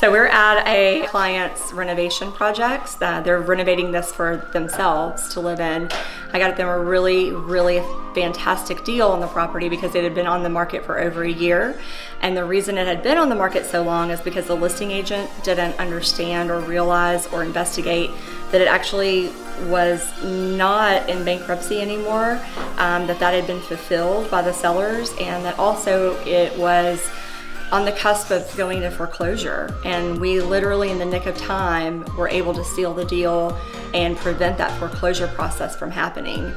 So we're at a client's renovation project. They're renovating this for themselves to live in. I got them a really, really fantastic deal on the property because it had been on the market for over a year. And the reason it had been on the market so long is because the listing agent didn't understand or realize or investigate that it actually was not in bankruptcy anymore, that had been fulfilled by the sellers, and that also it was on the cusp of going to foreclosure. And we literally, in the nick of time, were able to seal the deal and prevent that foreclosure process from happening.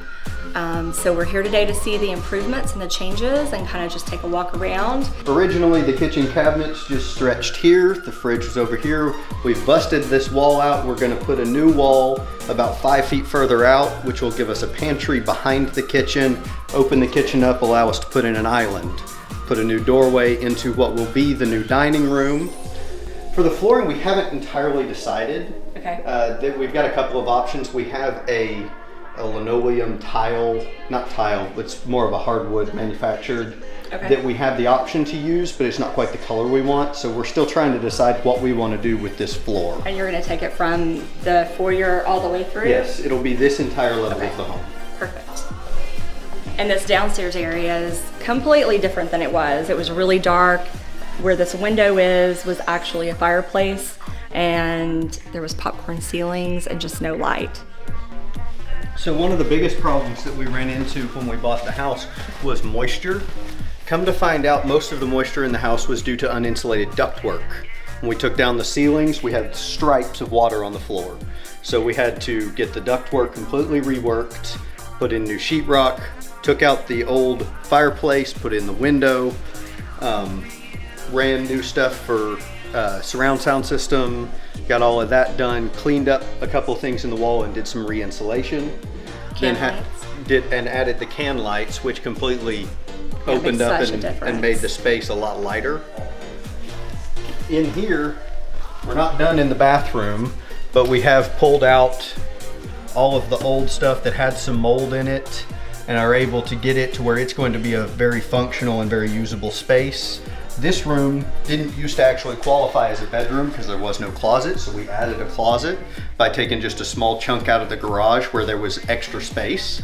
So we're here today to see the improvements and the changes and kind of just take a walk around. Originally, the kitchen cabinets just stretched here. The fridge was over here. We've busted this wall out. We're gonna put a new wall about 5 feet further out, which will give us a pantry behind the kitchen, open the kitchen up, allow us to put in an island. Put a new doorway into what will be the new dining room. For the flooring, we haven't entirely decided. Okay. We've got a couple of options. We have a linoleum tile, not tile, it's more of a hardwood manufactured, that we have the option to use, but it's not quite the color we want. So we're still trying to decide what we want to do with this floor. And you're going to take it from the foyer all the way through? Yes, it'll be this entire level of the home. Perfect. And this downstairs area is completely different than it was. It was really dark. Where this window was actually a fireplace, and there was popcorn ceilings and just no light. So one of the biggest problems that we ran into when we bought the house was moisture. Come to find out, most of the moisture in the house was due to uninsulated ductwork. When we took down the ceilings, we had stripes of water on the floor. So we had to get the ductwork completely reworked, put in new sheetrock, took out the old fireplace, put in the window, ran new stuff for surround sound system, got all of that done, cleaned up a couple of things in the wall and did some re-insulation. Then added the can lights, which completely opened up and made the space a lot lighter. In here, we're not done in the bathroom, but we have pulled out all of the old stuff that had some mold in it and are able to get it to where it's going to be a very functional and very usable space. This room didn't used to actually qualify as a bedroom because there was no closet, so we added a closet by taking just a small chunk out of the garage where there was extra space,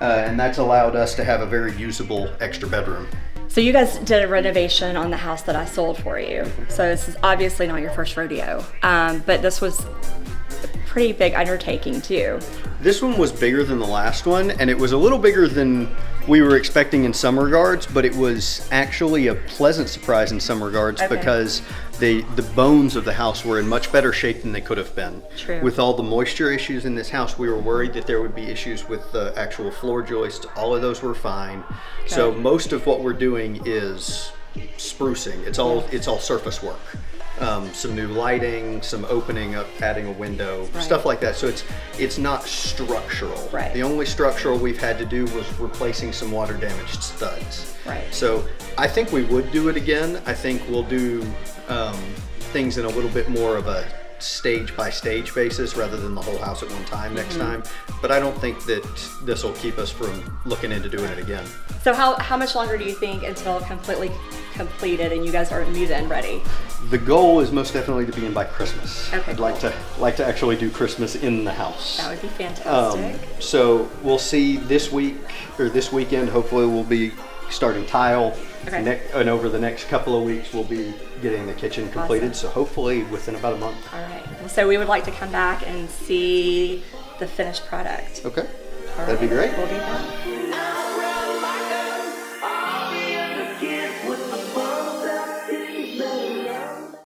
and that's allowed us to have a very usable extra bedroom. So you guys did a renovation on the house that I sold for you. So this is obviously not your first rodeo, but this was a pretty big undertaking too. This one was bigger than the last one, and it was a little bigger than we were expecting in some regards, but it was actually a pleasant surprise in some regards because the bones of the house were in much better shape than they could have been. True. With all the moisture issues in this house, we were worried that there would be issues with the actual floor joists. All of those were fine. Okay. So most of what we're doing is sprucing. It's all surface work. Some new lighting, some opening up, adding a window, stuff like that. So it's not structural. Right. The only structural we've had to do was replacing some water damaged studs. Right. So I think we would do it again. I think we'll do things in a little bit more of a stage by stage basis rather than the whole house at one time next time. But I don't think that this will keep us from looking into doing it again. So how much longer do you think until completely completed and you guys are move-in ready? The goal is most definitely to be in by Christmas. Okay. I'd like to actually do Christmas in the house. That would be fantastic. So we'll see this week or this weekend. Hopefully we'll be starting tile. Okay. And over the next couple of weeks we'll be getting the kitchen completed. Awesome. So hopefully within about a month. All right. So we would like to come back and see the finished product. Okay. All That'd be great. We'll do that.